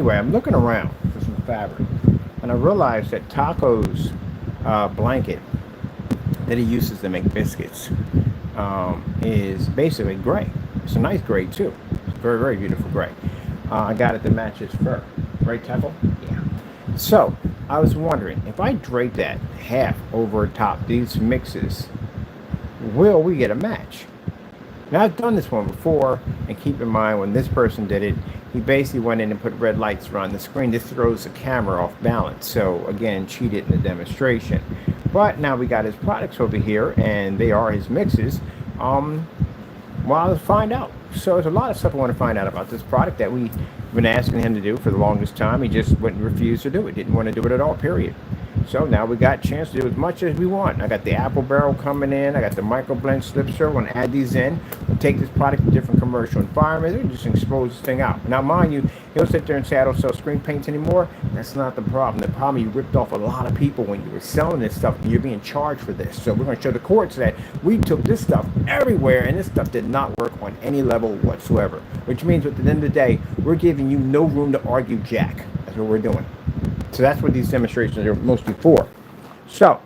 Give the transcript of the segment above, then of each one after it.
Anyway, I'm looking around for some fabric, and I realized that Taco's blanket that he uses to make biscuits is basically gray. It's a nice gray too. It's very, very beautiful gray. I got it to match his fur. Right, Taco? Yeah. So I was wondering if I drape that half over top these mixes, will we get a match? Now I've done this one before, and keep in mind when this person did it, he basically went in and put red lights around the screen. This throws the camera off balance. So again, cheated in the demonstration. But now we got his products over here, and they are his mixes. Well, let's find out. So there's a lot of stuff I want to find out about this product that we've been asking him to do for the longest time. He just wouldn't refuse to do it. Didn't want to do it at all, period. So now we got a chance to do as much as we want. I got the apple barrel coming in. I got the micro blend slip stir. We're going to add these in. We'll take this product to different commercial environments and just expose this thing out. Now, mind you, he'll sit there and say, I don't sell screen paints anymore. That's not the problem. The problem, you ripped off a lot of people when you were selling this stuff, and you're being charged for this. So we're going to show the courts that we took this stuff everywhere, and this stuff did not work on any level whatsoever. Which means at the end of the day, we're giving you no room to argue jack. That's what we're doing. So that's what these demonstrations are mostly for. So,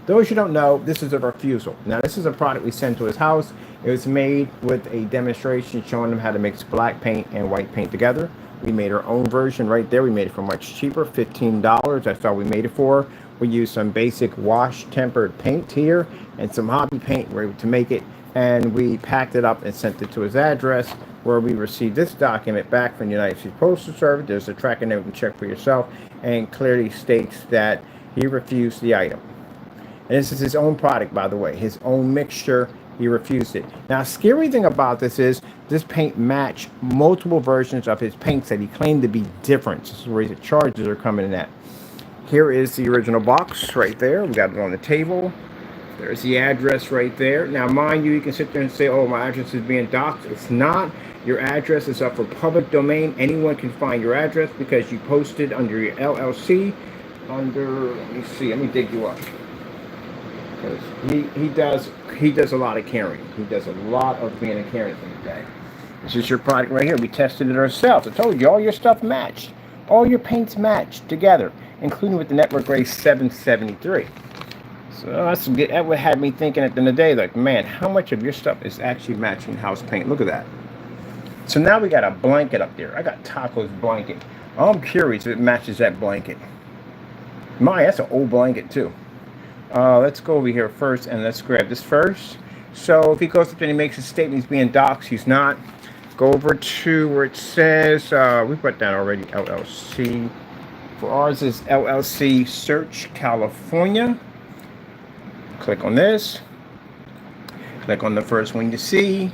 those who don't know, this is a refusal. Now, this is a product we sent to his house. It was made with a demonstration showing him how to mix black paint and white paint together. We made our own version right there. We made it for much cheaper, $15. That's all we made it for. We used some basic wash tempered paint here and some hobby paint to make it. And we packed it up and sent it to his address, where we received this document back from the United States Postal Service. There's a tracking there, you can check for yourself, and clearly states that he refused the item. And this is his own product, by the way, his own mixture. He refused it. Now, scary thing about this is this paint matched multiple versions of his paints that he claimed to be different. This is where the charges are coming in at. Here is the original box right there. We got it on the table. There's the address right there. Now, mind you, you can sit there and say, oh, my address is being doxed. It's not. Your address is up for public domain. Anyone can find your address because you posted under your LLC. Let me see, let me dig you up. Because he does a lot of carrying. He does a lot of being a carrying thing today. This is your product right here. We tested it ourselves. I told you, all your stuff matched. All your paints matched together, including with the Network Gray 773. So that would have me thinking at the end of the day, like, man, how much of your stuff is actually matching house paint? Look at that. So now we got a blanket up there. I got Taco's blanket. I'm curious if it matches that blanket. That's an old blanket too. Let's go over here first and let's grab this first. So if he goes up there and he makes a statement he's being doxxed, he's not. Go over to where it says, we put down already LLC. For ours is LLC Search California. Click on this. Click on the first one you see.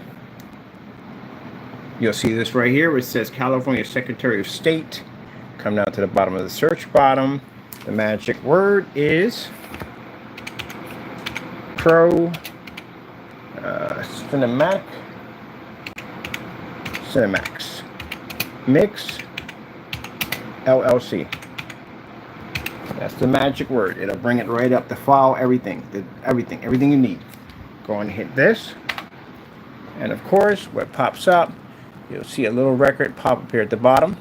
You'll see this right here where it says California Secretary of State. Come down to the bottom of the search bottom. The magic word is Cinemax Mix LLC. That's the magic word. It'll bring it right up, the file, everything you need. Go on and hit this. And of course, what pops up, you'll see a little record pop up here at the bottom.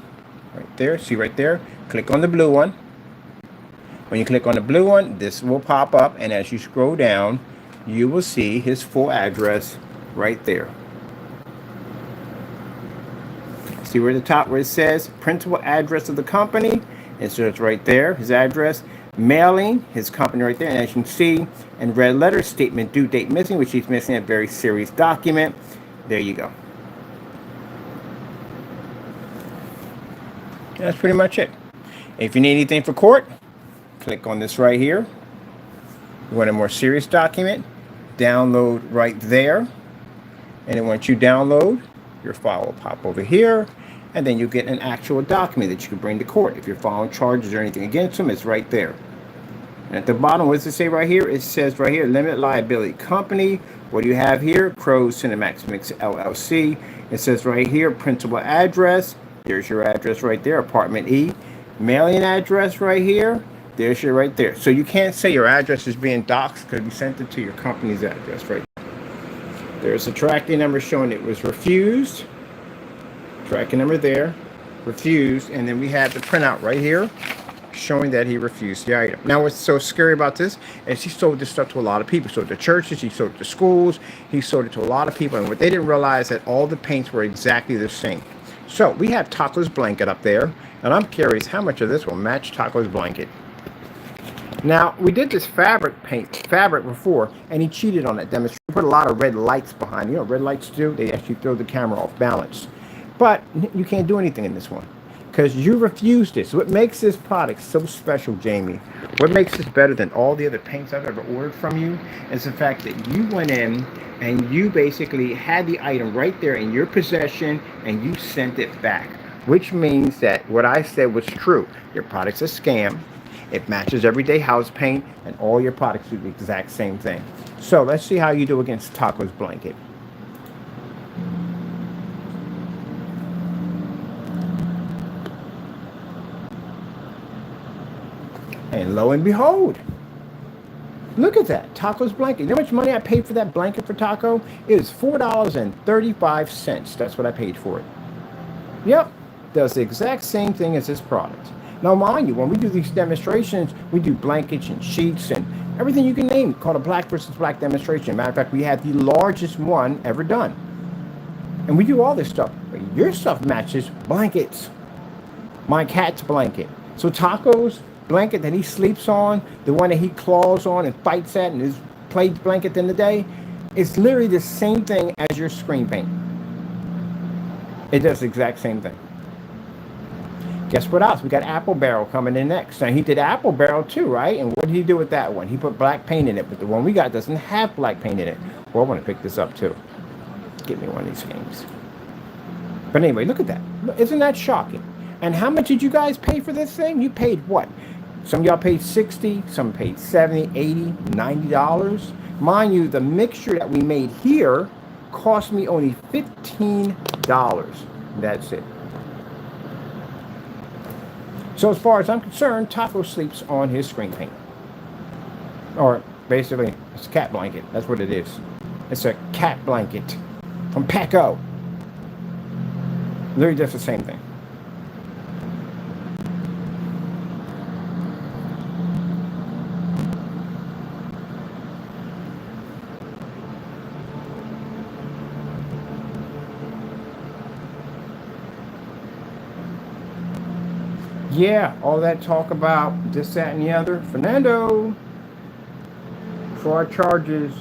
Right there, see right there. Click on the blue one. When you click on the blue one, this will pop up, and as you scroll down, you will see his full address right there. See where the top where it says principal address of the company? It says right there, his address, mailing, his company right there, and as you can see, in red letters, statement due date missing, which he's missing a very serious document. There you go. That's pretty much it. If you need anything for court, click on this right here. You want a more serious document, download right there. And then once you download, your file will pop over here. And then you get an actual document that you can bring to court. If you're filing charges or anything against them, it's right there. And at the bottom, what does it say right here? It says right here, Limited Liability Company. What do you have here? Crows Cinemax Mix LLC. It says right here, principal address. There's your address right there, apartment E. Mailing address right here. There's your right there. So you can't say your address is being doxxed because you sent it to your company's address right there. There's a tracking number showing it was refused. Tracking number there. refused, and then we had the printout right here showing that he refused the item. Now, what's so scary about this is he sold this stuff to a lot of people. He sold it to churches, he sold it to schools, he sold it to a lot of people, and what they didn't realize that all the paints were exactly the same. So we have Taco's blanket up there, and I'm curious how much of this will match Taco's blanket. Now, we did this fabric before, and he cheated on that demonstration. He put a lot of red lights behind. You know what red lights do? They actually throw the camera off balance. But you can't do anything in this one because you refused this. What makes this product so special, Jamie, what makes this better than all the other paints I've ever ordered from you is the fact that you went in and you basically had the item right there in your possession and you sent it back, which means that what I said was true. Your product's a scam. It matches everyday house paint, and all your products do the exact same thing. So let's see how you do against Taco's blanket. And lo and behold, look at that, Taco's blanket. You know how much money I paid for that blanket for Taco? It is $4.35. That's what I paid for it. Yep, does the exact same thing as this product. Now, mind you, when we do these demonstrations, we do blankets and sheets and everything you can name called a black versus black demonstration. Matter of fact, we had the largest one ever done. And we do all this stuff. But your stuff matches blankets. My cat's blanket. So Taco's blanket that he sleeps on, the one that he claws on and fights at, and his play blanket in the day, it's literally the same thing as your screen paint. It does the exact same thing. Guess what else? We got Apple Barrel coming in next. Now, he did Apple Barrel too, right? And what did he do with that one? He put black paint in it, but the one we got doesn't have black paint in it. Well, I want to pick this up too. Get me one of these games. But anyway, look at that. Isn't that shocking? And how much did you guys pay for this thing? You paid what? Some of y'all paid $60, some paid $70, $80, $90. Mind you, the mixture that we made here cost me only $15. That's it. So as far as I'm concerned, Taco sleeps on his screen paint. Or basically, it's a cat blanket. That's what it is. It's a cat blanket from Paco. Literally does the same thing. Yeah, all that talk about this, that, and the other. Fernando, fraud charges,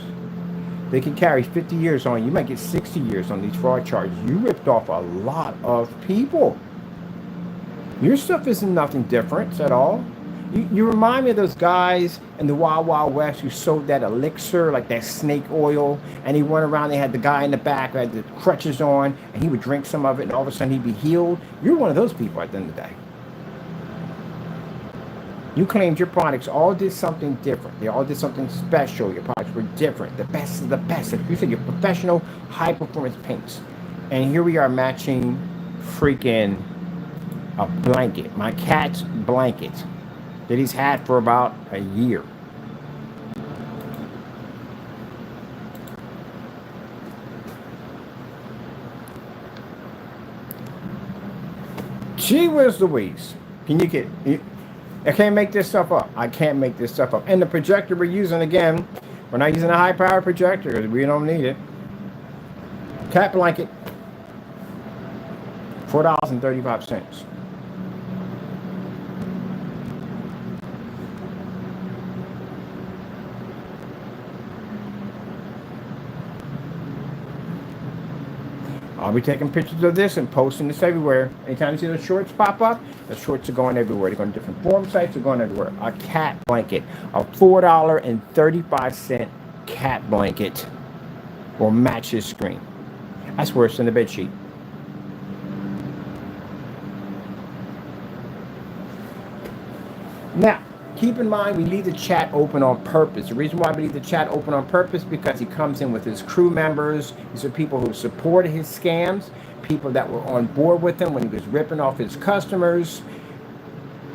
they can carry 50 years on you. You might get 60 years on these fraud charges. You ripped off a lot of people. Your stuff isn't nothing different at all. You remind me of those guys in the Wild Wild West who sold that elixir, like that snake oil, and he went around, they had the guy in the back who had the crutches on, and he would drink some of it, and all of a sudden he'd be healed. You're one of those people at the end of the day. You claimed your products all did something different. They all did something special. Your products were different. The best of the best. You said your professional high-performance paints. And here we are matching freaking a blanket. My cat's blanket that he's had for about a year. Gee whiz Louise. Can you get... I can't make this stuff up. I can't make this stuff up. And the projector we're using, again, we're not using a high-power projector because we don't need it. Cat blanket, $4.35. I'll be taking pictures of this and posting this everywhere. Anytime you see those shorts pop up, the shorts are going everywhere. They're going to different forum sites. They're going everywhere. A cat blanket, a $4.35 cat blanket will match his screen. That's worse than the bed sheet. Now, keep in mind, we leave the chat open on purpose. The reason why we leave the chat open on purpose is because he comes in with his crew members. These are people who supported his scams, people that were on board with him when he was ripping off his customers.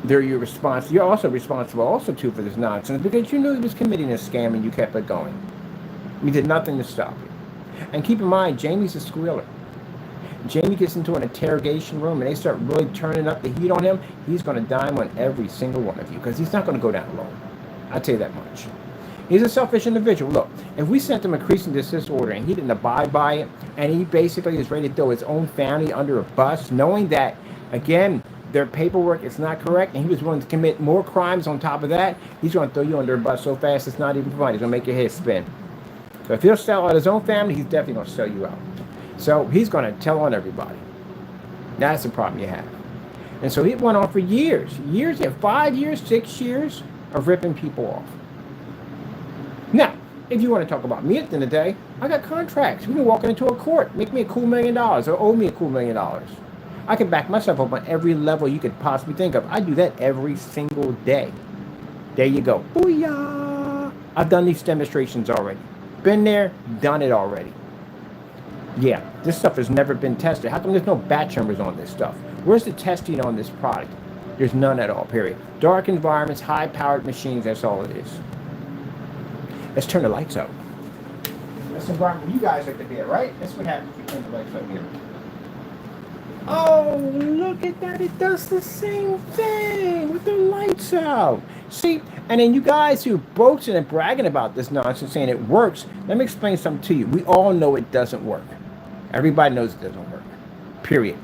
They're your response. You're also responsible also too for this nonsense because you knew he was committing a scam and you kept it going. We did nothing to stop it. And keep in mind, Jamie's a squealer. Jamie gets into an interrogation room and they start really turning up the heat on him, he's going to dime on every single one of you because he's not going to go down alone. I'll tell you that much. He's a selfish individual. Look, if we sent him a cease and desist order and he didn't abide by it, and he basically is ready to throw his own family under a bus, knowing that, again, their paperwork is not correct, and he was willing to commit more crimes on top of that, he's going to throw you under a bus so fast it's not even funny. He's going to make your head spin. So if he'll sell out his own family, he's definitely going to sell you out. So he's going to tell on everybody. That's the problem you have. And so it went on for years. Years, 5 years, 6 years of ripping people off. Now, if you want to talk about me at the end of the day, I got contracts. We can walk into a court, make me a cool $1 million or owe me a cool $1 million. I can back myself up on every level you could possibly think of. I do that every single day. There you go. Booyah! I've done these demonstrations already. Been there, done it already. Yeah, this stuff has never been tested. How come there's no batch numbers on this stuff? Where's the testing on this product? There's none at all, period. Dark environments, high-powered machines, that's all it is. Let's turn the lights out. That's the environment you guys like to be at, right? That's what happens if you turn the lights out here. Oh, look at that. It does the same thing with the lights out. See, and then you guys who boasting and bragging about this nonsense, saying it works, let me explain something to you. We all know it doesn't work. Everybody knows it doesn't work. Period.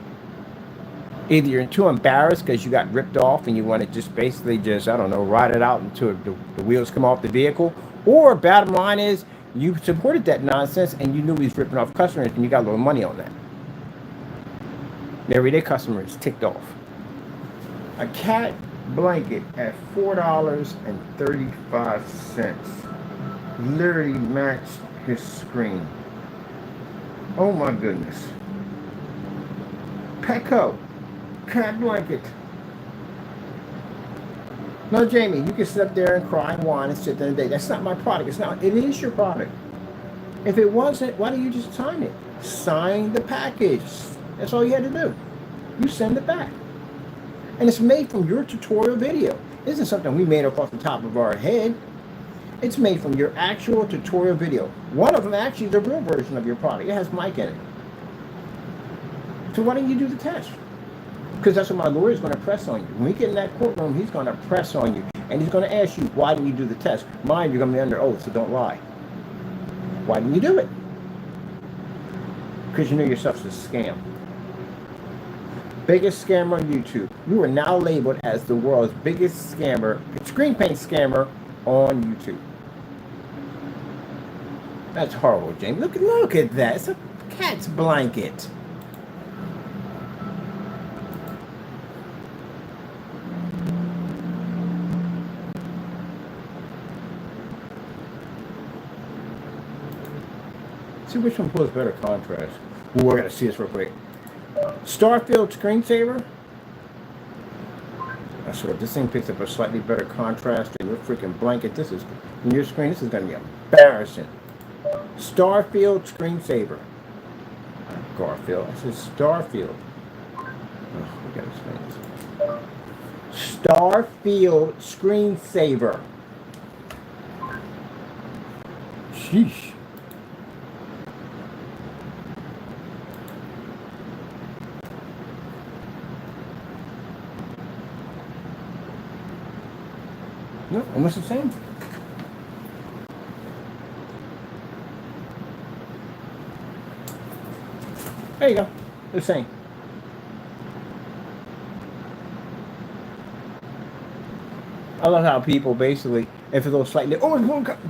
Either you're too embarrassed because you got ripped off and you want to just basically just, I don't know, ride it out until the wheels come off the vehicle. Or bottom line is you supported that nonsense and you knew he was ripping off customers and you got a little money on that. The everyday customer is ticked off. A cat blanket at $4.35. Literally matched his screen. Oh my goodness. Petco. Cat blanket. No, Jamie, you can sit up there and cry and whine and sit there and day. That's not my product. It's not. It is your product. If it wasn't, why don't you just sign it? Sign the package. That's all you had to do. You send it back. And it's made from your tutorial video. This isn't something we made up off the top of our head. It's made from your actual tutorial video. One of them actually is the real version of your product. It has mic in it. So why don't you do the test? Because that's what my lawyer is going to press on you. When we get in that courtroom, he's going to press on you. And he's going to ask you, why didn't you do the test? Mind, you're going to be under oath, so don't lie. Why didn't you do it? Because you know yourself's a scam. Biggest scammer on YouTube. You are now labeled as the world's biggest scammer, screen paint scammer on YouTube. That's horrible, James. Look at that. It's a cat's blanket. See which one pulls better contrast. Ooh, I gotta see this real quick. Starfield screensaver. I swear, this thing picks up a slightly better contrast than your freaking blanket. This is, in your screen, this is gonna be embarrassing. Starfield screensaver. Garfield. This is Starfield. Oh, we gotta explain this. Starfield screensaver. Sheesh. No, almost the same. There you go. The same. I love how people basically, if it's a little slightly, it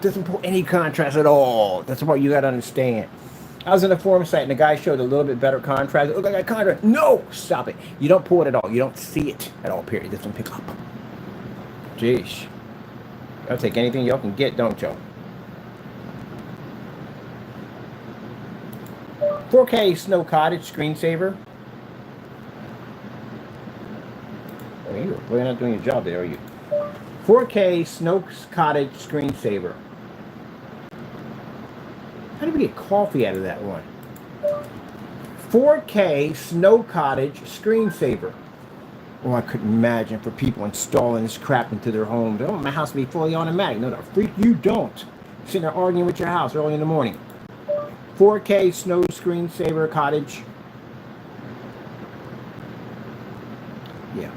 doesn't pull any contrast at all. That's what you got to understand. I was in a forum site and the guy showed a little bit better contrast. Look, I got contrast. No, stop it. You don't pull it at all. You don't see it at all, period. It doesn't pick up. Jeez. Y'all take anything y'all can get, don't y'all? 4K Snow Cottage screensaver. Oh, you're really not doing your job there, are you? 4K Snow Cottage screensaver. How did we get coffee out of that one? 4K Snow Cottage screensaver. Oh, I couldn't imagine for people installing this crap into their homes. I want my house to be fully automatic. No, the freak you don't. Sitting there arguing with your house early in the morning. 4K Snow Screensaver Cottage.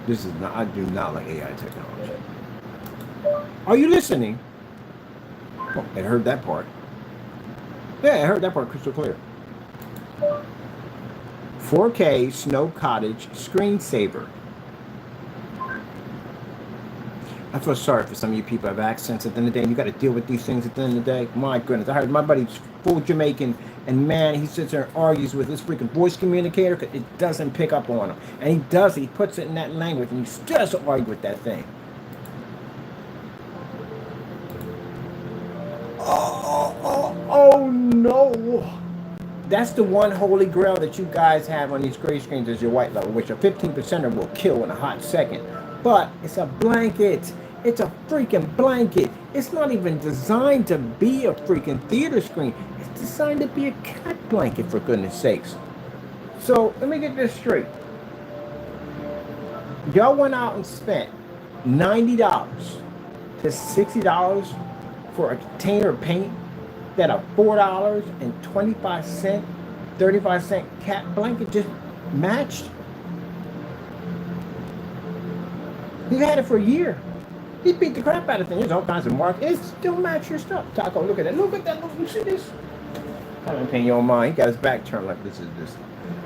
This is not. I do not like AI technology. Are you listening? Oh, I heard that part. Yeah, I heard that part crystal clear. 4K Snow Cottage screensaver. I feel sorry for some of you people who have accents at the end of the day. You got to deal with these things at the end of the day. My goodness. I heard my buddy's full Jamaican, and man, he sits there and argues with his freaking voice communicator because it doesn't pick up on him. And he does it. He puts it in that language, and he still has to argue with that thing. Oh no. That's the one holy grail that you guys have on these gray screens is your white level, which a 15%er will kill in a hot second. But it's a blanket. It's a freaking blanket. It's not even designed to be a freaking theater screen. It's designed to be a cat blanket, for goodness sakes. So let me get this straight. Y'all went out and spent $90 to $60 for a container of paint that a $4.25, 35-cent cat blanket just matched. He's had it for a year. He beat the crap out of things. There's all kinds of marks. It still match your stuff. Taco, look at that. Look at that. Look, you see this? I don't pay your mind. He got his back turned like this is this.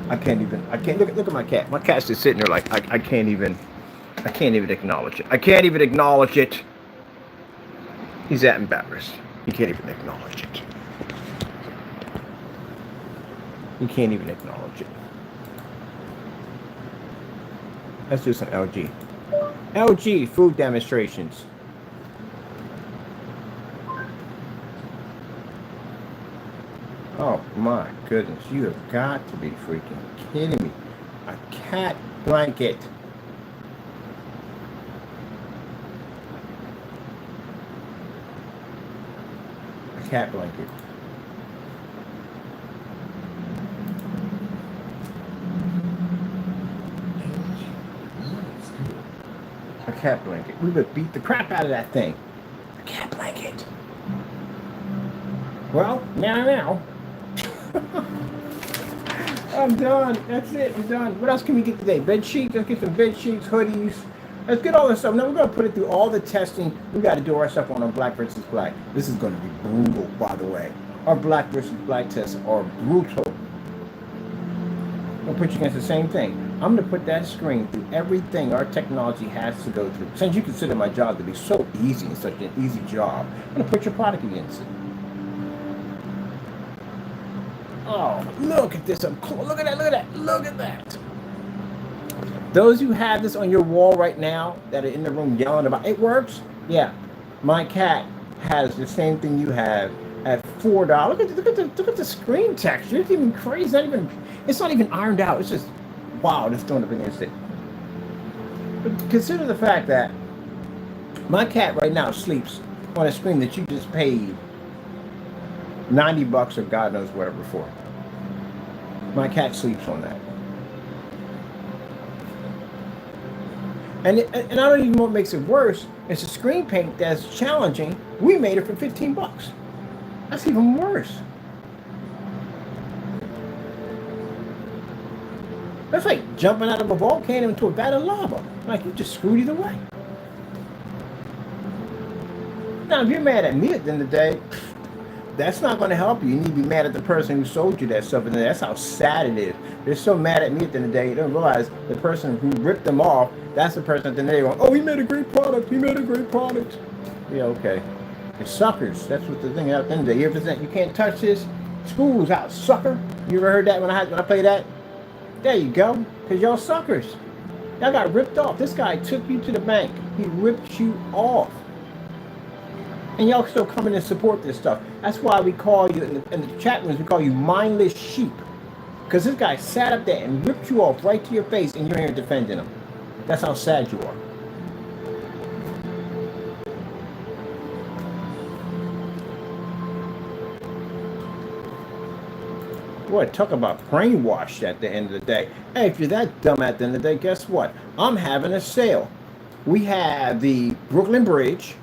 I can't look at my cat. My cat's just sitting there like I can't even acknowledge it. I can't even acknowledge it. He's that embarrassed. He can't even acknowledge it. He can't even acknowledge it. Let's do some LG. LG food demonstrations. Oh my goodness, you have got to be freaking kidding me. A cat blanket. A cat blanket. A cat blanket. We would beat the crap out of that thing. A cat blanket. Well, now. I'm done. That's it. I'm done. What else can we get today? Bed sheets. Let's get some bed sheets, hoodies. Let's get all this stuff. Now we're going to put it through all the testing. We got to do our stuff on our black versus black. This is going to be brutal, by the way. Our black versus black tests are brutal. We'll put you against the same thing. I'm going to put that screen through everything our technology has to go through. Since you consider my job to be so easy and such an easy job, I'm going to put your product against it. Oh, look at this. Look at that. Look at that. Look at that. Those who have this on your wall right now that are in the room yelling about it works, yeah. My cat has the same thing you have at $4. Look at the screen texture. It's even crazy. It's not even ironed out. It's just wow, just throwing up against it. But consider the fact that my cat right now sleeps on a screen that you just paid $90 or God knows whatever for. My cat sleeps on that. And I don't even know what makes it worse. It's a screen paint that's challenging. We made it for $15. That's even worse. That's like jumping out of a volcano into a vat of lava. Like you just screwed either way. Now, if you're mad at me at the end of the day, that's not going to help you. You need to be mad at the person who sold you that stuff. And that's how sad it is. They're so mad at me at the end of the day, they don't realize the person who ripped them off, that's the person at the end of the day going, oh, he made a great product. He made a great product. Yeah, okay. It's suckers. That's what the thing is at the end of the day. You ever think you can't touch this? School's out, sucker. You ever heard that when I play that? There you go. Because y'all suckers. Y'all got ripped off. This guy took you to the bank. He ripped you off. And y'all still coming and support this stuff. That's why we call you, in the chat rooms, we call you mindless sheep. Because this guy sat up there and ripped you off right to your face and you're here defending him. That's how sad you are. Boy, talk about brainwashed at the end of the day. Hey, if you're that dumb at the end of the day, guess what? I'm having a sale. We have the Brooklyn Bridge,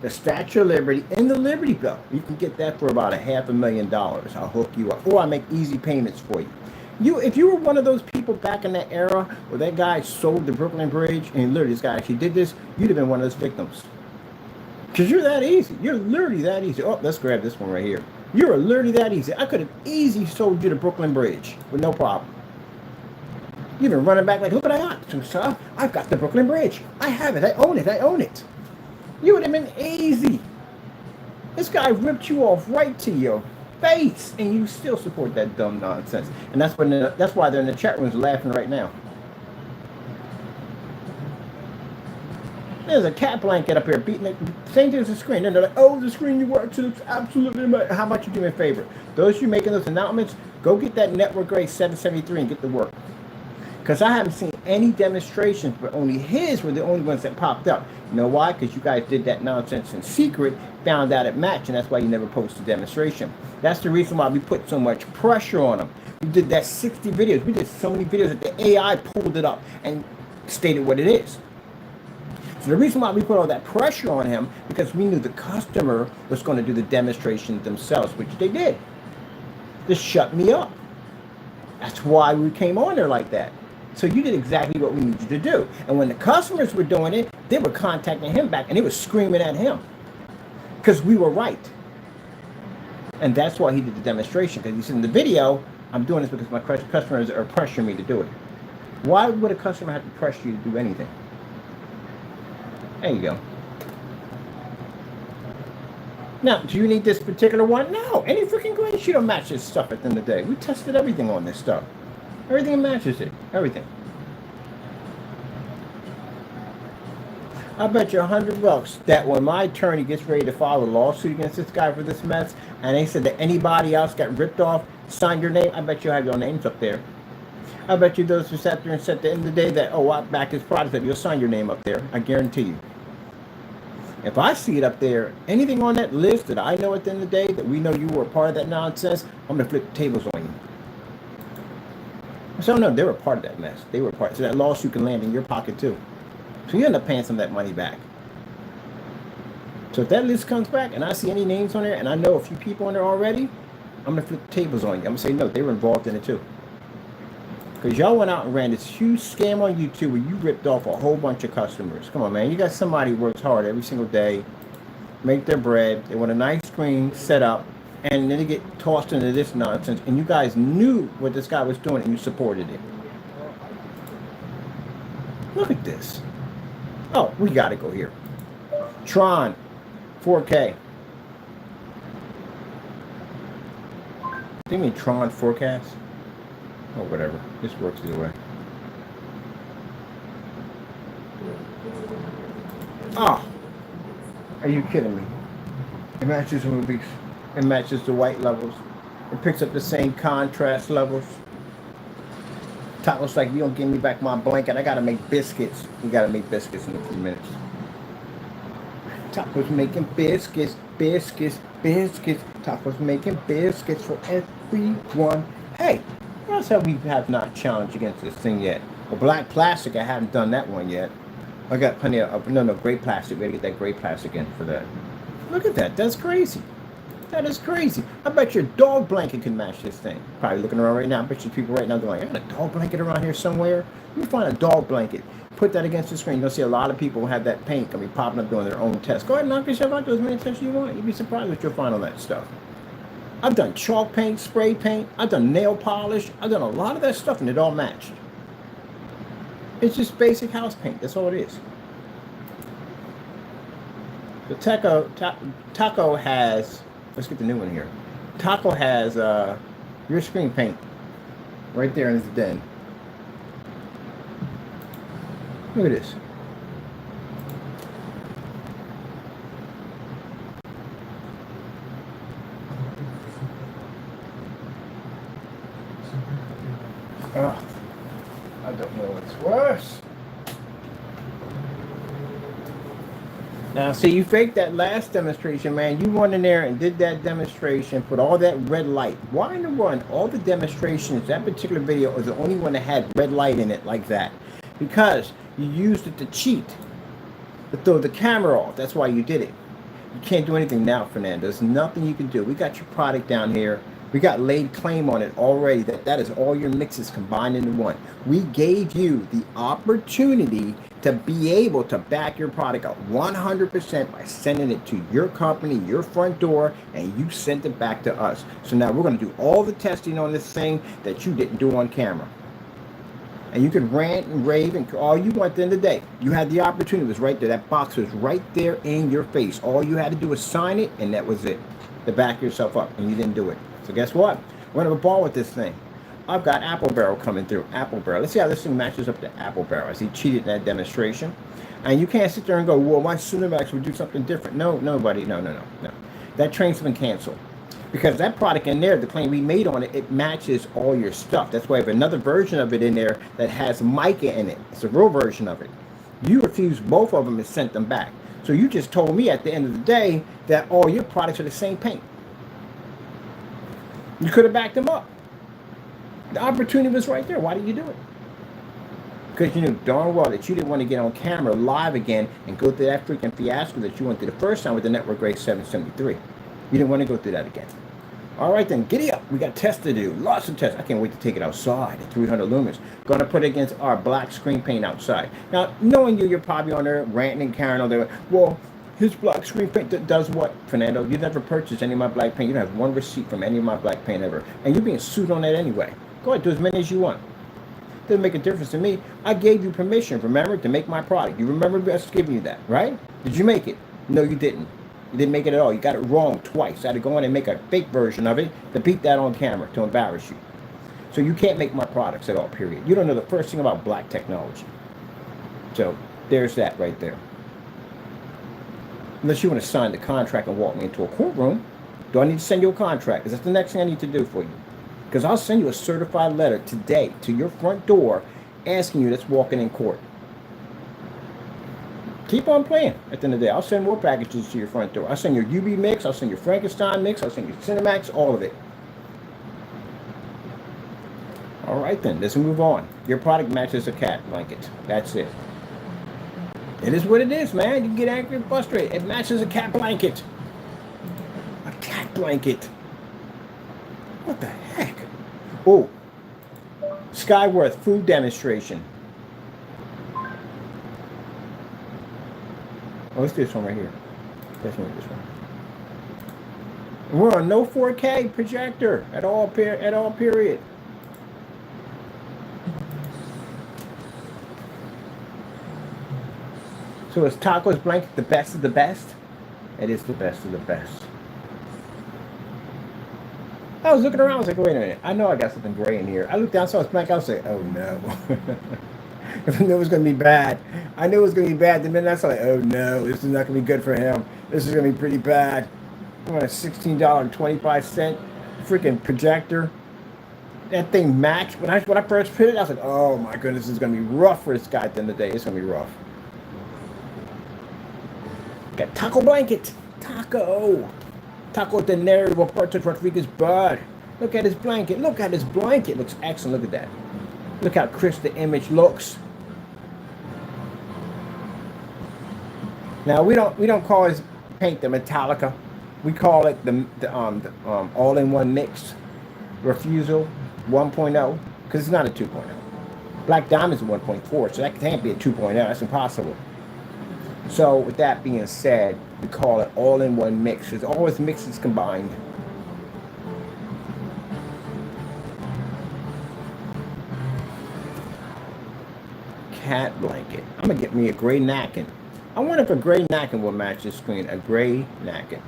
the Statue of Liberty, and the Liberty Bell. You can get that for about $500,000. I'll hook you up. Or I make easy payments for you. If you were one of those people back in that era where that guy sold the Brooklyn Bridge and literally this guy actually did this, you'd have been one of those victims. Because you're that easy. You're literally that easy. Oh, let's grab this one right here. You're literally that easy. I could have easily sold you the Brooklyn Bridge with no problem. You've been running back like, look what I got. So, I've got the Brooklyn Bridge. I have it. I own it. I own it. You would have been easy. This guy ripped you off right to your face, and you still support that dumb nonsense. And that's why they're in the chat rooms laughing right now. There's a cat blanket up here beating it. Same thing as the screen. And they're like, oh, the screen you work to absolutely. How about you do me a favor? Those you making those announcements, go get that network grade 773 and get to work. Because I haven't seen any demonstrations, but only his were the only ones that popped up. You know why? Because you guys did that nonsense in secret, found out at match, and that's why you never posted a demonstration. That's the reason why we put so much pressure on them. We did that 60 videos. We did so many videos that the AI pulled it up and stated what it is. So the reason why we put all that pressure on him, because we knew the customer was going to do the demonstration themselves, which they did. Just shut me up. That's why we came on there like that. So you did exactly what we needed you to do. And when the customers were doing it, they were contacting him back and they were screaming at him. Because we were right. And that's why he did the demonstration. Because he said in the video, I'm doing this because my customers are pressuring me to do it. Why would a customer have to pressure you to do anything? There you go. Now, do you need this particular one? No. Any freaking green sheet will match this stuff at the end of the day. We tested everything on this stuff. Everything matches it. Everything. I bet you $100 that when my attorney gets ready to file a lawsuit against this guy for this mess, and they said that anybody else got ripped off, signed your name, I bet you'll have your names up there. I bet you those who sat there and said at the end of the day that, oh, I back this product up, you'll sign your name up there. I guarantee you. If I see it up there, anything on that list that I know at the end of the day that we know you were a part of that nonsense, I'm going to flip the tables on you. So no, they were part of that mess. They were part. So that lawsuit can land in your pocket too. So you end up paying some of that money back. So if that list comes back and I see any names on there and I know a few people on there already, I'm going to flip the tables on you. I'm going to say, no, they were involved in it too. Because y'all went out and ran this huge scam on YouTube where you ripped off a whole bunch of customers. Come on, man. You got somebody who works hard every single day, make their bread. They want a nice screen set up, and then they get tossed into this nonsense. And you guys knew what this guy was doing, and you supported it. Look at this. Oh, we got to go here. Tron, 4K. Do you mean Tron forecast? Oh, whatever. This works either way. Oh, are you kidding me? It matches movies. It matches the white levels. It picks up the same contrast levels. Taco's like, you don't give me back my blanket. I gotta make biscuits. You gotta make biscuits in a few minutes. Taco's making biscuits. Taco's making biscuits for everyone. Hey. Notice how we have not challenged against this thing yet. Well, black plastic, I haven't done that one yet. I got plenty of, no, gray plastic. We gotta get that gray plastic in for that. Look at that. That's crazy. That is crazy. I bet your dog blanket can match this thing. Probably looking around right now. I bet you people right now going, I got a dog blanket around here somewhere. Let me find a dog blanket. Put that against the screen. You'll see a lot of people have that paint gonna be popping up doing their own tests. Go ahead and knock yourself out, do as many tests you want. You'd be surprised what you'll find on that stuff. I've done chalk paint, spray paint, I've done nail polish, I've done a lot of that stuff and it all matched. It's just basic house paint, that's all it is. The Taco has, let's get the new one here. Taco has your screen paint right there in his den. Look at this. Oh, I don't know what's worse. Now, see, you faked that last demonstration, man. You went in there and did that demonstration, put all that red light. Why in the world, all the demonstrations, that particular video was the only one that had red light in it like that? Because you used it to cheat, to throw the camera off. That's why you did it. You can't do anything now, Fernando. There's nothing you can do. We got your product down here. We got laid claim on it already that is all your mixes combined into one. We gave you the opportunity to be able to back your product up 100% by sending it to your company, your front door, and you sent it back to us. So now we're going to do all the testing on this thing that you didn't do on camera. And you can rant and rave and all you want at the end of the day. You had the opportunity. It was right there. That box was right there in your face. All you had to do was sign it, and that was it. To back yourself up, and you didn't do it. So guess what? We're going to have a ball with this thing. I've got Apple Barrel coming through. Apple Barrel. Let's see how this thing matches up to Apple Barrel. As he cheated in that demonstration. And you can't sit there and go, well, my Cinemax would do something different. No, nobody. No. That train's been canceled. Because that product in there, the claim we made on it, it matches all your stuff. That's why I have another version of it in there that has mica in it. It's a real version of it. You refused both of them and sent them back. So you just told me at the end of the day that all your products are the same paint. You could have backed them up. The opportunity was right there. Why did you do it? Because you knew darn well that you didn't want to get on camera live again and go through that freaking fiasco that you went through the first time with the Network Grade 773. You didn't want to go through that again. All right, then, giddy up. We got tests to do. Lots of tests. I can't wait to take it outside at 300 lumens. Going to put it against our black screen paint outside. Now, knowing you're probably on there ranting and carrying on there. Well, his black screen paint does what, Fernando? You never purchased any of my black paint. You don't have one receipt from any of my black paint ever. And you're being sued on that anyway. Go ahead, do as many as you want. Doesn't make a difference to me. I gave you permission, remember, to make my product. You remember us giving you that, right? Did you make it? No, you didn't. You didn't make it at all. You got it wrong twice. I had to go in and make a fake version of it to beat that on camera, to embarrass you. So you can't make my products at all, period. You don't know the first thing about black technology. So there's that right there. Unless you want to sign the contract and walk me into a courtroom, do I need to send you a contract? Because that's the next thing I need to do for you. Because I'll send you a certified letter today to your front door asking you that's walking in court. Keep on playing at the end of the day. I'll send more packages to your front door. I'll send your UV mix. I'll send your Frankenstein mix. I'll send your Cinemax, all of it. All right, then. Let's move on. Your product matches a cat blanket. That's it. It is what it is, man. You can get angry and frustrated. It matches a cat blanket. A cat blanket. What the heck? Oh. Skyworth food demonstration. Oh, let's do this one right here. Definitely this one. We're on no 4K projector at all period. So is Taco's blanket the best of the best? It is the best of the best. I was looking around, I was like, wait a minute, I know I got something gray in here. I looked down, saw it's blank, I was like, oh no. I knew it was going to be bad. I knew it was going to be bad. The minute I saw it, oh no, this is not going to be good for him. This is going to be pretty bad. I want a $16.25 freaking projector. That thing matched. When I first put it, I was like, oh my goodness, this is going to be rough for this guy at the end of the day. It's going to be rough. Got Taco blanket. Taco de Nervo Puerto Rodriguez bud. Look at his blanket. Look at his blanket. Looks excellent. Look at that. Look how crisp the image looks. Now we don't call his paint the metallica. We call it the all-in-one mix refusal 1.0 because it's not a 2.0. Black Diamond's a 1.4, so that can't be a 2.0. That's impossible. So with that being said, we call it all-in-one mix. It's always mixes combined. Cat blanket. I'm gonna get me a gray napkin. I wonder if a gray napkin will match this screen. A gray napkin.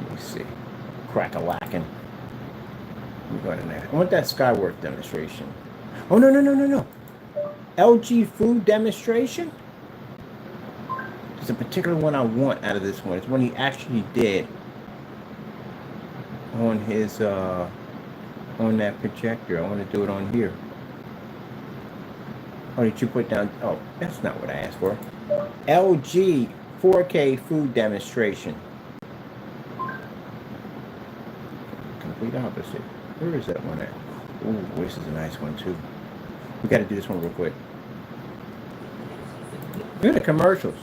Let me see. Crack-a-lackin'. Let me go in there. I want that Skyworth demonstration. Oh no. LG food demonstration? There's a particular one I want out of this one. It's one he actually did on his on that projector. I want to do it on here. Oh, did you put down? Oh, that's not what I asked for. LG 4K food demonstration. Complete opposite. Where is that one at? Ooh, this is a nice one too. We got to do this one real quick. Look at the commercials.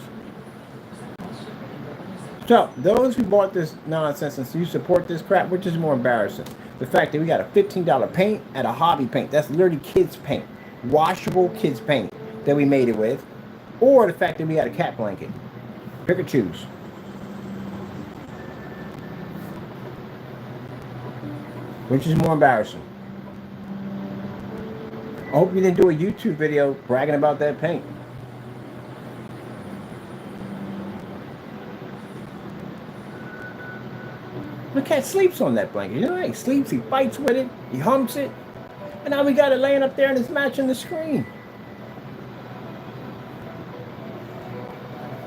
So, those who bought this nonsense and you support this crap, which is more embarrassing? The fact that we got a $15 paint at a hobby paint. That's literally kids paint. Washable kids paint that we made it with. Or the fact that we got a cat blanket. Pick or choose. Which is more embarrassing? I hope you didn't do a YouTube video bragging about that paint. The cat sleeps on that blanket. You know, he sleeps, he fights with it, he humps it. And now we got it laying up there and it's matching the screen.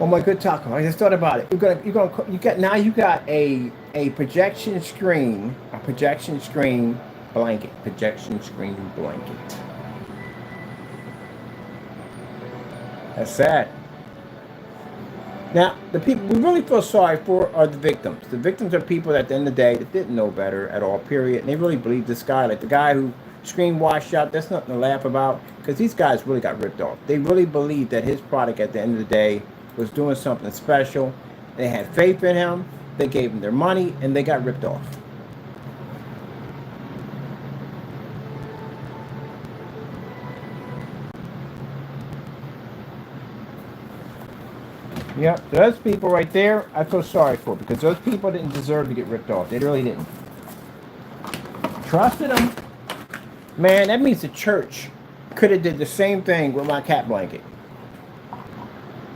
Oh my good taco! I just thought about it. You got a projection screen blanket. That's sad. Now, the people we really feel sorry for are the victims. The victims are people at the end of the day that didn't know better at all, period. And they really believe this guy, like the guy who screen washed out, that's nothing to laugh about, because these guys really got ripped off. They really believed that his product at the end of the day was doing something special. They had faith in him. They gave him their money, and they got ripped off. Yep, so those people right there, I feel sorry for, because those people didn't deserve to get ripped off. They really didn't. Trusted them. Man, that means the church could have did the same thing with my cat blanket.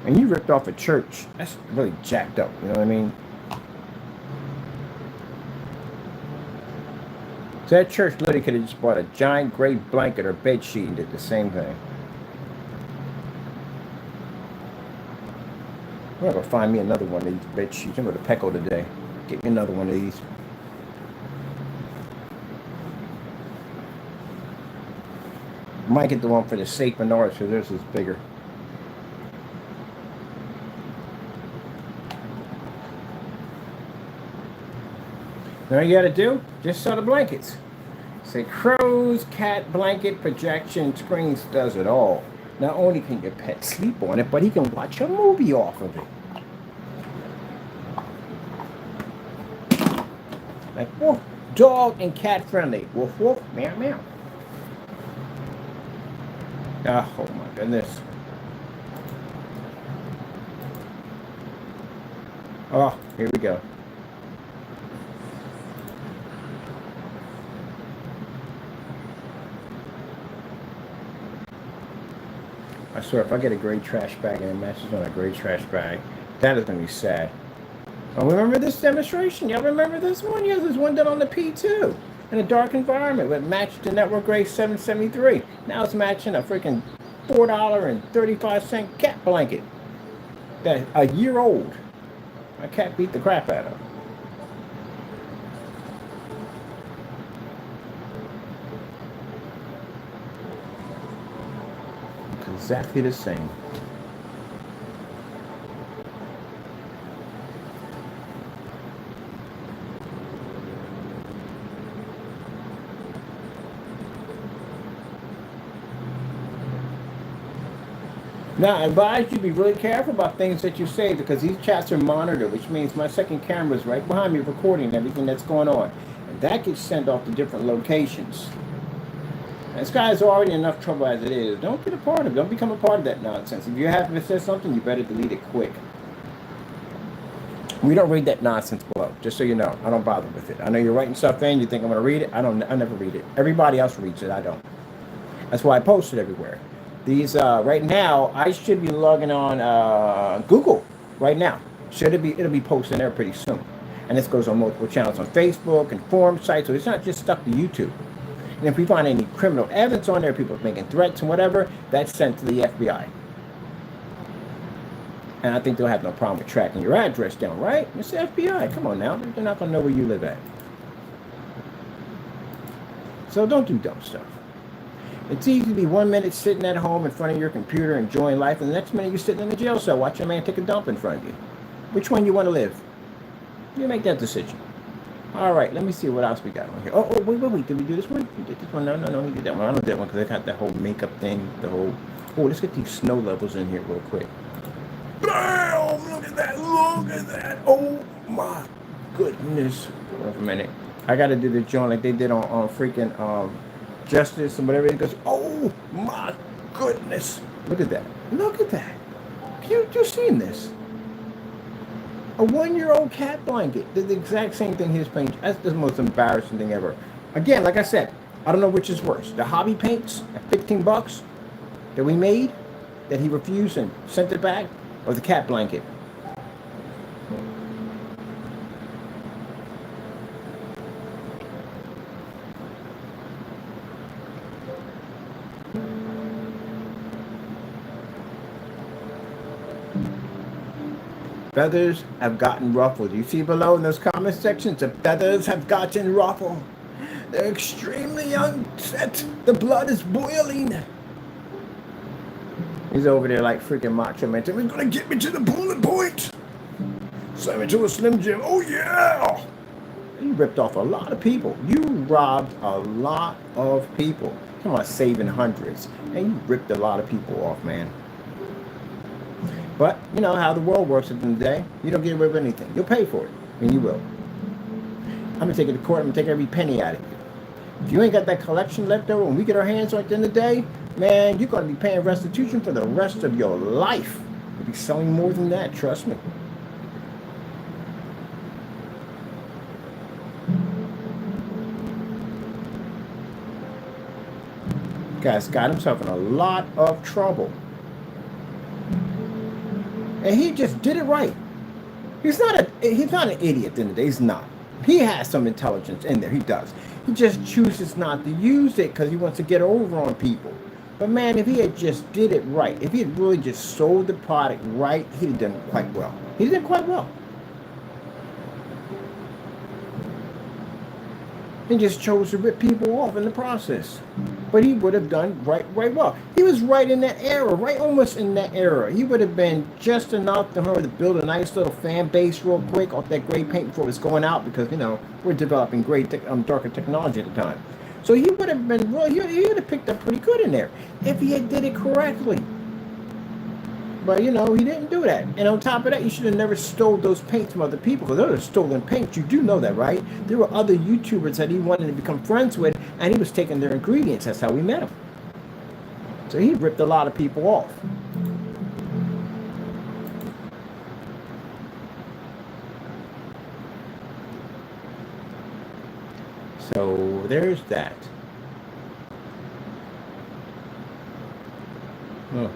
And you ripped off a church. That's really jacked up, you know what I mean? So that church literally could have just bought a giant gray blanket or bed sheet and did the same thing. I'm gonna go find me another one of these bed sheets. I'm going to Petco today. Get me another one of these. Might get the one for the Safe and North, so this is bigger. Now all you gotta do, just sell the blankets. Say Crows cat blanket projection screens does it all. Not only can your pet sleep on it, but he can watch a movie off of it. Like, woof, dog and cat friendly. Woof, woof, meow, meow. Oh my goodness. Oh, here we go. I swear, if I get a gray trash bag and it matches on a gray trash bag, that is going to be sad. Oh, remember this demonstration? Y'all remember this one? Yeah, there's one done on the P2 in a dark environment. It matched the network grade 773. Now it's matching a freaking $4.35 cat blanket. That's a year old. My cat beat the crap out of it. Exactly the same. Now, I advise you to be really careful about things that you say, because these chats are monitored, which means my second camera is right behind me recording everything that's going on. And that gets sent off to different locations. This guy's already in enough trouble as it is. Don't get a part of it. Don't become a part of that nonsense. If you have to say something, you better delete it quick. We don't read that nonsense below, just so you know. I don't bother with it. I know you're writing stuff in. You think I'm going to read it. I never read it. Everybody else reads it. I don't. That's why I post it everywhere. These right now, I should be logging on Google right now. It'll be posted there pretty soon. And this goes on multiple channels on Facebook and forum sites, so it's not just stuck to YouTube. And if we find any criminal evidence on there, people making threats and whatever, that's sent to the FBI. And I think they'll have no problem with tracking your address down, right? It's the FBI. Come on now. They're not going to know where you live at. So don't do dumb stuff. It's easy to be 1 minute sitting at home in front of your computer enjoying life, and the next minute you're sitting in a jail cell watching a man take a dump in front of you. Which one you want to live? You make that decision. All right, let me see what else we got on here. Oh, wait. Did we do this one? We did this one? No, we did that one. I don't do that one because I got that whole makeup thing. Oh, let's get these snow levels in here real quick. Bam! Look at that! Look at that! Oh my goodness! Hold on for a minute. I gotta do the joint like they did on freaking Justice and whatever. It goes. Oh my goodness! Look at that! Look at that! You seen this? A 1-year-old cat blanket did the exact same thing his paint. That's the most embarrassing thing ever. Again, like I said, I don't know which is worse. The hobby paints at $15 that we made, that he refused and sent it back, or the cat blanket. Feathers have gotten ruffled. You see below in those comment sections, the feathers have gotten ruffled. They're extremely upset. The blood is boiling. He's over there like freaking Macho Man. He's gonna get me to the bullet point. Send me to a Slim Jim. Oh yeah. You ripped off a lot of people. You robbed a lot of people. Come on, saving hundreds. And you ripped a lot of people off, man. But you know how the world works at the end of the day. You don't get away with anything. You'll pay for it. And you will. I'm going to take it to court. I'm going to take every penny out of you. If you ain't got that collection left over when we get our hands on it at the end of the day, man, you're going to be paying restitution for the rest of your life. You'll be selling more than that. Trust me. Guy's got himself in a lot of trouble. And he just did it right. He's not an idiot at the end of the day. He's not. He has some intelligence in there. He does. He just chooses not to use it because he wants to get over on people. But man, if he had just did it right, if he had really just sold the product right, he'd have done quite well. He did quite well. He just chose to rip people off in the process. But he would have done right well. He was right in that era, right almost in that era. He would have been just enough to build a nice little fan base real quick off that gray paint before it was going out because, you know, we're developing great darker technology at the time. So he would have been really, he would have picked up pretty good in there if he had did it correctly. But, you know, he didn't do that. And on top of that, you should have never stole those paints from other people because those are stolen paints. You do know that, right? There were other YouTubers that he wanted to become friends with, and he was taking their ingredients. That's how we met him. So he ripped a lot of people off. So there's that. Oh.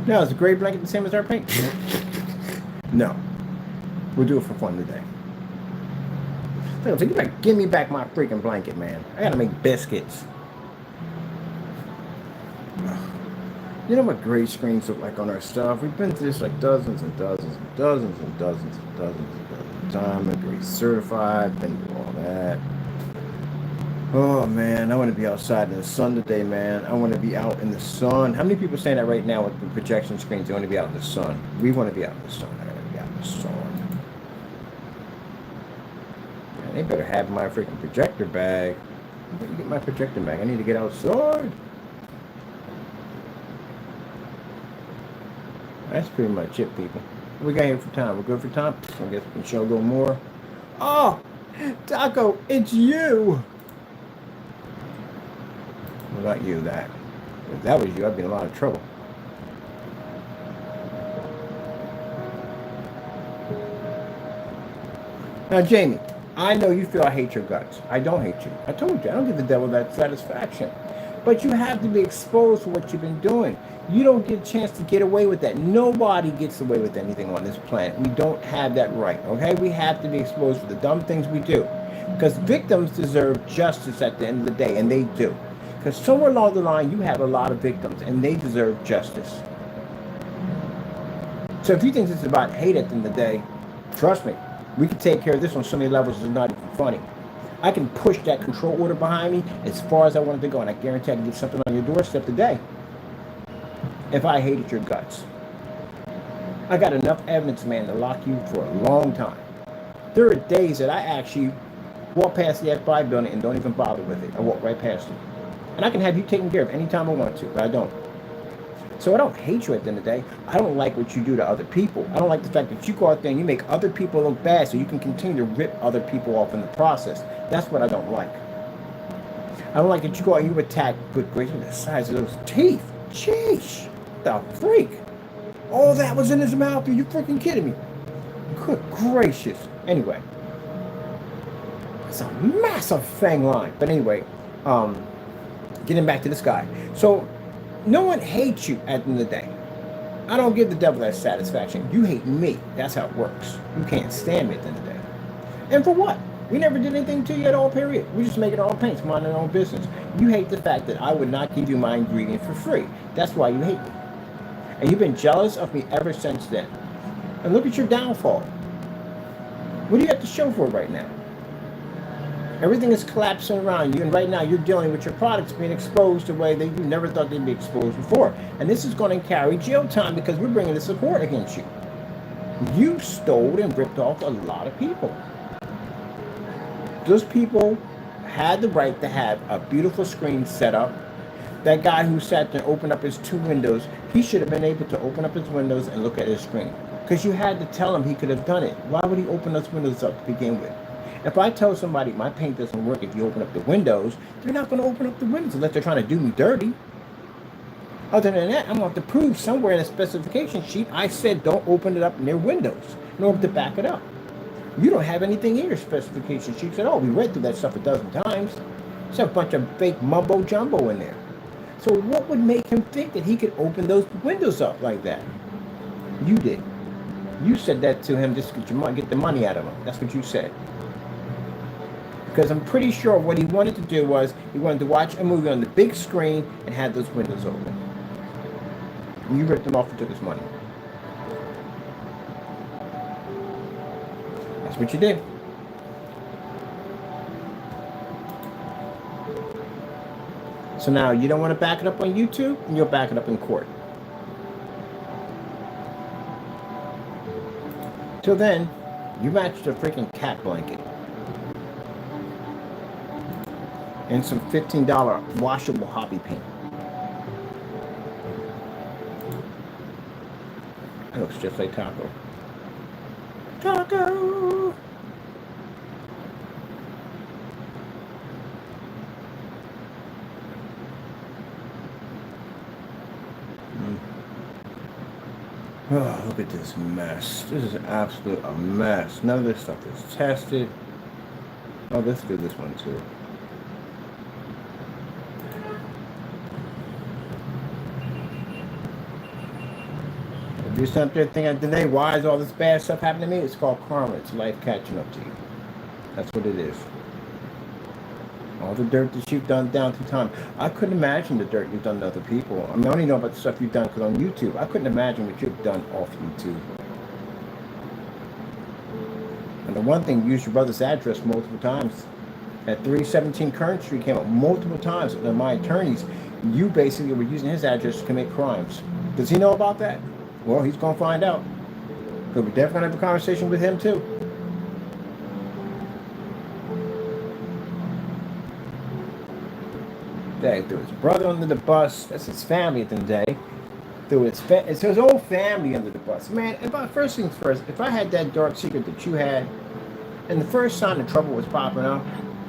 No, is the gray blanket the same as our paint? No. We'll do it for fun today. Give me back my freaking blanket, man. I gotta make biscuits. You know what gray screens look like on our stuff? We've been through this like dozens and dozens and dozens and dozens and dozens of times. I'm gray certified, been through all that. Oh man, I want to be outside in the sun today, man. I want to be out in the sun. How many people saying that right now with the projection screens? They want to be out in the sun. We want to be out in the sun. I gotta be out in the sun. Man, they better have my freaking projector bag. Where do you get my projector bag? I need to get outside. That's pretty much it, people. What we got here for time? We're good for time? I guess we can show a little more. Oh, Taco, it's you. What about you, that? If that was you, I'd be in a lot of trouble. Now, Jamie, I know you feel I hate your guts. I don't hate you. I told you, I don't give the devil that satisfaction. But you have to be exposed for what you've been doing. You don't get a chance to get away with that. Nobody gets away with anything on this planet. We don't have that right, okay? We have to be exposed for the dumb things we do. Because victims deserve justice at the end of the day, and they do. Because somewhere along the line, you have a lot of victims, and they deserve justice. So if you think this is about hate at the end of the day, trust me, we can take care of this on so many levels it's not even funny. I can push that control order behind me as far as I wanted to go, and I guarantee I can get something on your doorstep today if I hated your guts. I got enough evidence, man, to lock you for a long time. There are days that I actually walk past the F5 building and don't even bother with it. I walk right past it. And I can have you taken care of anytime I want to, but I don't. So I don't hate you at the end of the day. I don't like what you do to other people. I don't like the fact that you go out there and you make other people look bad so you can continue to rip other people off in the process. That's what I don't like. I don't like that you go out and you attack good grace with the size of those teeth. Jeez, the freak. All that was in his mouth. Are you freaking kidding me? Good gracious. Anyway. It's a massive fang line. But anyway, getting back to this guy. So, no one hates you at the end of the day. I don't give the devil that satisfaction. You hate me. That's how it works. You can't stand me at the end of the day. And for what? We never did anything to you at all, period. We just make it our own paints, mind our own business. You hate the fact that I would not give you my ingredients for free. That's why you hate me. And you've been jealous of me ever since then. And look at your downfall. What do you have to show for it right now? Everything is collapsing around you, and right now you're dealing with your products being exposed the way that you never thought they'd be exposed before. And this is going to carry jail time because we're bringing the support against you. You stole and ripped off a lot of people. Those people had the right to have a beautiful screen set up. That guy who sat there and opened up his 2 windows, he should have been able to open up his windows and look at his screen. Because you had to tell him he could have done it. Why would he open those windows up to begin with? If I tell somebody my paint doesn't work if you open up the windows, they're not going to open up the windows unless they're trying to do me dirty. Other than that, I'm going to have to prove somewhere in a specification sheet I said don't open it up in their windows in order to back it up. You don't have anything in your specification sheets at all. We read through that stuff a dozen times. There's a bunch of fake mumbo jumbo in there. So what would make him think that he could open those windows up like that? You did. You said that to him just to get the money out of him. That's what you said. Because I'm pretty sure what he wanted to do was he wanted to watch a movie on the big screen and had those windows open. And you ripped him off and took his money. That's what you did. So now you don't want to back it up on YouTube, and you'll back it up in court. Till then, you matched a freaking cat blanket. And some $15 washable hobby paint. That looks just like Taco. Taco! Oh, look at this mess. This is absolute a mess. None of this stuff is tested. Oh, let's do this one too. If you're sitting there thinking today, why is all this bad stuff happening to me? It's called karma. It's life catching up to you. That's what it is. All the dirt that you've done down through time. I couldn't imagine the dirt you've done to other people. I mean, I only know about the stuff you've done because on YouTube. I couldn't imagine what you've done off YouTube. And the one thing, you used your brother's address multiple times. At 317 Current Street came up multiple times. And my attorneys, you basically were using his address to commit crimes. Does he know about that? Well, he's going to find out. Because we're definitely going to have a conversation with him too. They threw his brother under the bus. That's his family at the end of the day. It's his whole family under the bus. Man, first things first, if I had that dark secret that you had, and the first sign of trouble was popping up,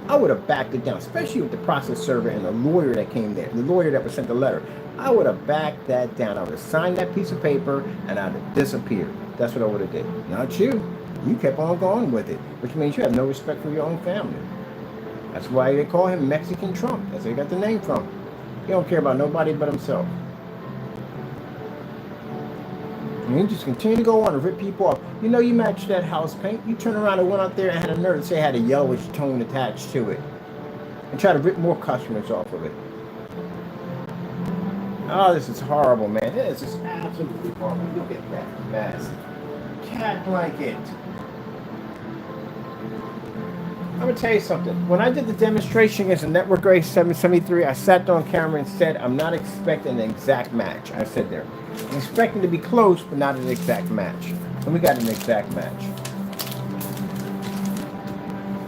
I would have backed it down, especially with the process server and the lawyer that came there, the lawyer that was sent the letter. I would have backed that down. I would have signed that piece of paper, and I'd have disappeared. That's what I would have did. Not you. You kept on going with it, which means you have no respect for your own family. That's why they call him Mexican Trump. That's where he got the name from. He don't care about nobody but himself. And he just continue to go on and rip people off. You know you matched that house paint. You turn around and went out there and had a nerve to say it had a yellowish tone attached to it. And try to rip more customers off of it. Oh, this is horrible, man. This is absolutely horrible. Look at that mess. Cat blanket. I'm going to tell you something. When I did the demonstration against the Network Grade 773, I sat there on camera and said, I'm not expecting an exact match. I said there. I'm expecting to be close, but not an exact match. And we got an exact match.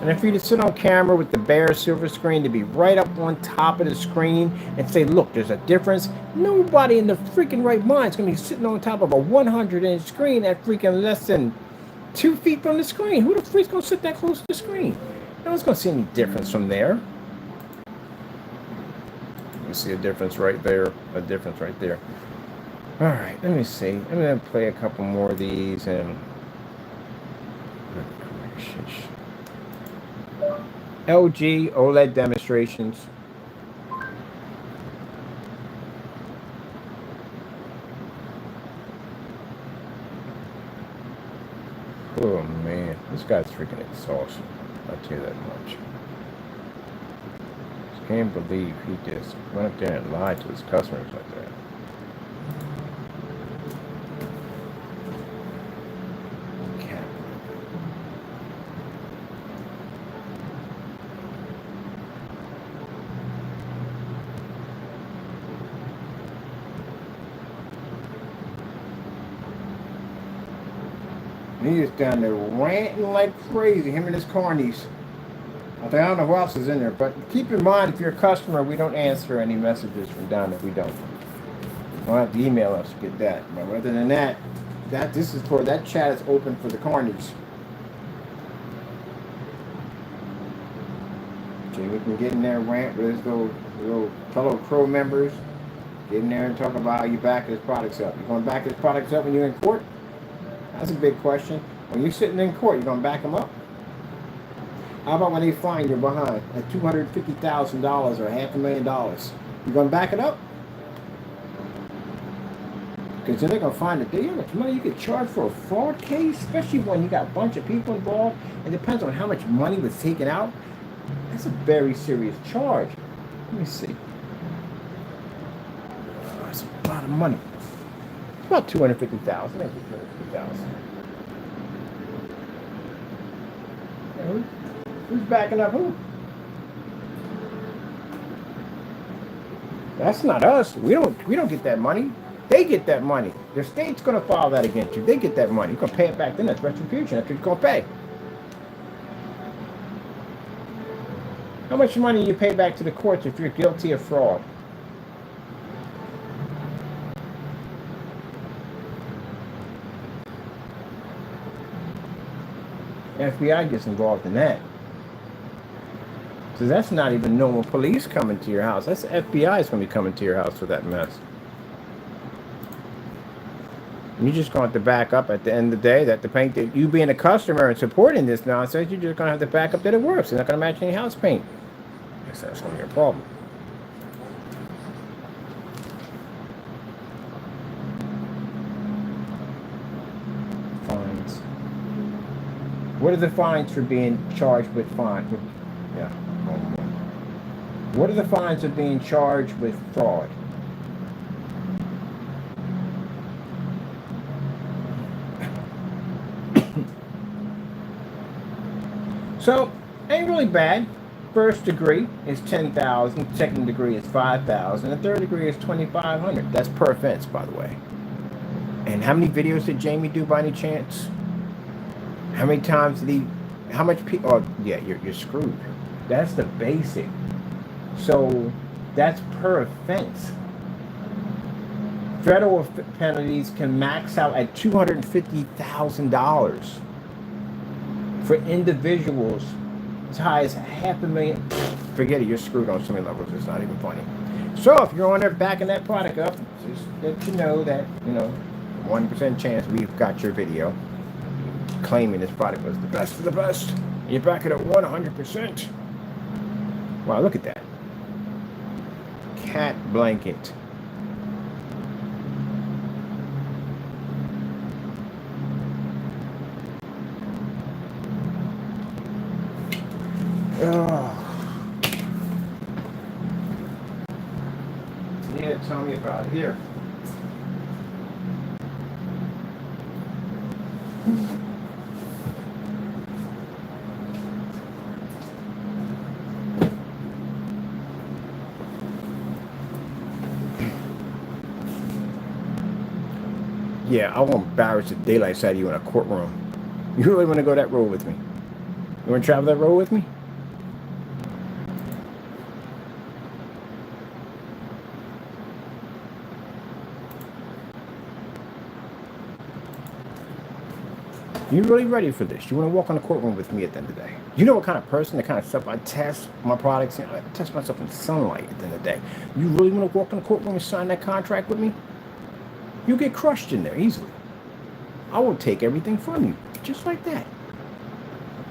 And for you to sit on camera with the bare silver screen to be right up on top of the screen and say, look, there's a difference. Nobody in the freaking right mind is going to be sitting on top of a 100-inch screen at freaking less than 2 feet from the screen. Who the freak's going to sit that close to the screen? No one's going to see any difference from there. You see a difference right there. A difference right there. All right, let me see. I'm going to play a couple more of these and... LG OLED demonstrations. Oh man, this guy's freaking exhausted. I'll tell you that much. Just can't believe he just went up there and lied to his customers like that. He's down there ranting like crazy, him and his carnies. I don't know who else is in there, but keep in mind, if you're a customer, we don't answer any messages from down there. We don't. You don't have to email us to get that. But other than that, that chat is open for the carnies. Okay, we can get in there and rant with his little fellow Crow members. Get in there and talk about how you back his products up. You're going to back his products up when you're in court? That's a big question. When you're sitting in court, you're going to back them up? How about when they find you behind at $250,000 or $500,000? You going to back it up? Because then they're going to find that how much money you get charged for a fraud case, especially when you got a bunch of people involved. It depends on how much money was taken out. That's a very serious charge. Let me see. That's a lot of money. It's about $250,000. Maybe $250,000. Who's backing up who? That's not us. We don't get that money. They get that money. The state's gonna file that against you. They get that money. You're gonna pay it back then. That's retribution. That's what you're gonna pay. How much money you pay back to the courts if you're guilty of fraud? FBI gets involved in that. So that's not even normal police coming to your house. That's FBI is going to be coming to your house for that mess. And you're just going to have to back up at the end of the day that the paint that you being a customer and supporting this nonsense, you're just going to have to back up that it works. You're not going to match any house paint. I guess that's going to be a problem. Fines. What are the fines for being charged with fine? Yeah. What are the fines of being charged with fraud? So, ain't really bad. First degree is $10,000. Second degree is $5,000. And third degree is $2,500. That's per offense, by the way. And how many videos did Jamie do by any chance? How many times did he? How much people? Oh, yeah, you're screwed. That's the basic. So that's per offense. Federal penalties can max out at $250,000 for individuals as high as $500,000. Forget it, you're screwed on so many levels. It's not even funny. So if you're on there backing that product up, just let you know that 1% chance we've got your video claiming this product was the best of the best. You back it up 100%. Wow, look at that. Cat blanket. Oh. Yeah, tell me about it. Here. Yeah, I won't embarrass the daylights out of you in a courtroom. You really want to go that road with me? You want to travel that road with me? You really ready for this? You want to walk in the courtroom with me at the end of the day? You know what kind of person, the kind of stuff I test my products in? I test myself in sunlight at the end of the day. You really want to walk in the courtroom and sign that contract with me? You get crushed in there easily. I will take everything from you, just like that.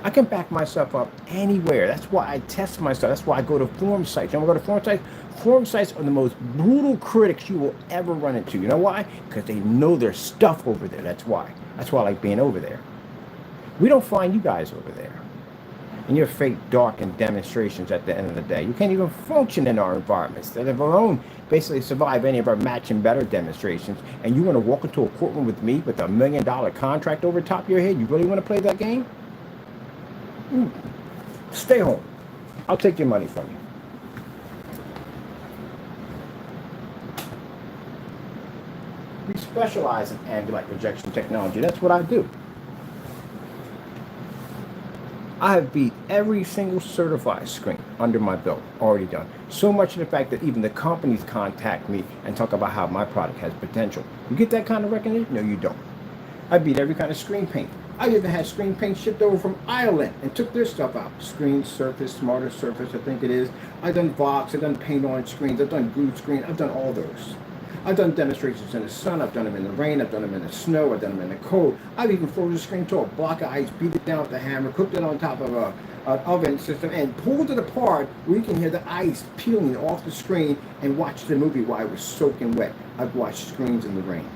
I can back myself up anywhere. That's why I test myself. That's why I go to forum sites. You know, I go to forum sites. Forum sites are the most brutal critics you will ever run into. You know why? Because they know their stuff over there. That's why. That's why I like being over there. We don't find you guys over there. And your fake, darkened demonstrations at the end of the day. You can't even function in our environments. That have alone basically survive any of our matching better demonstrations. And you want to walk into a courtroom with me with $1 million contract over top of your head? You really want to play that game? Stay home. I'll take your money from you. We specialize in ambient projection technology. That's what I do. I have beat every single certified screen under my belt, already done. So much of the fact that even the companies contact me and talk about how my product has potential. You get that kind of recognition? No, you don't. I beat every kind of screen paint. I even had screen paint shipped over from Ireland and took their stuff out. Screen surface, smarter surface, I think it is. I've done Vox, I've done paint on screens, I've done glue screen, I've done all those. I've done demonstrations in the sun, I've done them in the rain, I've done them in the snow, I've done them in the cold. I've even frozen the screen to a block of ice, beat it down with a hammer, cooked it on top of an oven system, and pulled it apart where you can hear the ice peeling off the screen and watch the movie while it was soaking wet. I've watched screens in the rain.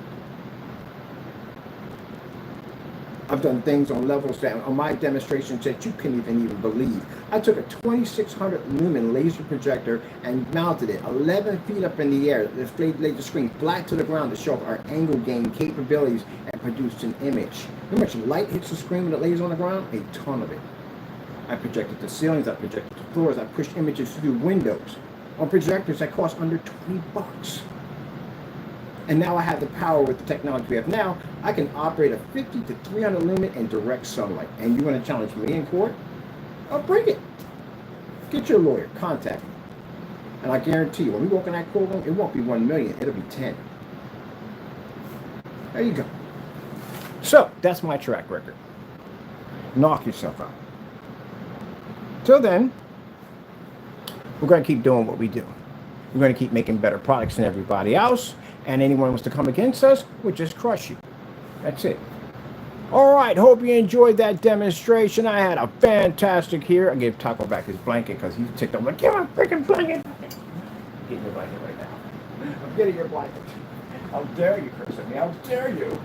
I've done things on levels that on my demonstrations that you couldn't even believe. I took a 2600 lumen laser projector and mounted it 11 feet up in the air, displayed the screen flat to the ground to show off our angle gain capabilities and produced an image. How much light hits the screen when it lays on the ground? A ton of it. I projected the ceilings, I projected the floors, I pushed images through windows on projectors that cost under $20. And now I have the power with the technology we have now. I can operate a 50 to 300 lumen in direct sunlight. And you want to challenge me in court? I'll bring it. Get your lawyer. Contact me. And I guarantee you, when we walk in that courtroom, it won't be 1 million. It'll be 10. There you go. So, that's my track record. Knock yourself out. Till then, we're going to keep doing what we do. We're going to keep making better products than everybody else. And anyone who wants to come against us, we'll just crush you. That's it. All right, hope you enjoyed that demonstration. I had a fantastic here. I gave Taco back his blanket because he's ticked off. Like, give me a freaking blanket. I'm getting your blanket right now. I'm getting your blanket. How dare you curse at me? How dare you?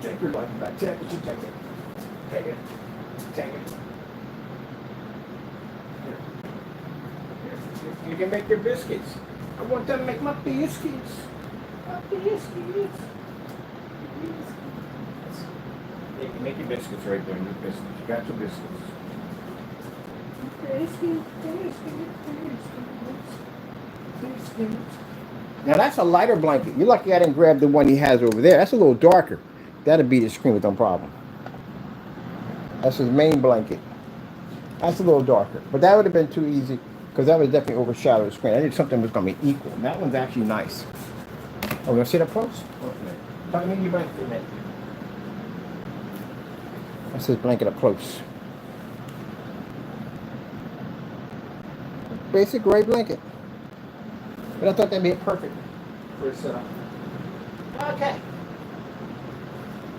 Take your blanket back. Take it. Take it. Take it. Take it. Here. You can make your biscuits. I want them to make my biscuits. Biscuits. Make your biscuits right there. Your biscuits. You got your biscuits. Biscuits. Now that's a lighter blanket. You're lucky I didn't grab the one he has over there. That's a little darker. That'll beat his screen with no problem. That's his main blanket. That's a little darker. But that would have been too easy because that would definitely overshadow the screen. I need something that's going to be equal. And that one's actually nice. Oh, we're going to sit up close? Talk to me, you blanket for a minute. That's his blanket up close. Basic gray blanket. But I thought that'd be perfect for a setup. Okay.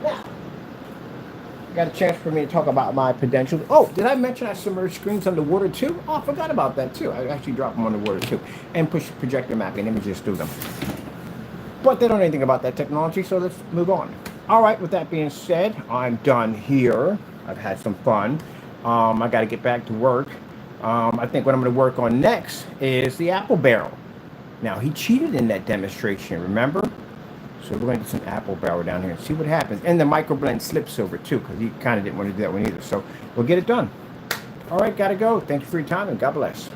Now, got a chance for me to talk about my potential. Oh, did I mention I submerge screens underwater too? Oh, I forgot about that too. I actually drop them underwater too. And push projector mapping images through them. But they don't know anything about that technology, so let's move on. All right, with that being said, I'm done here. I've had some fun. I got to get back to work. I think what I'm going to work on next is the apple barrel. Now, he cheated in that demonstration, remember? So we're going to get some apple barrel down here and see what happens. And the microblend slips over too, because he kind of didn't want to do that one either. So we'll get it done. All right, got to go. Thank you for your time, and God bless.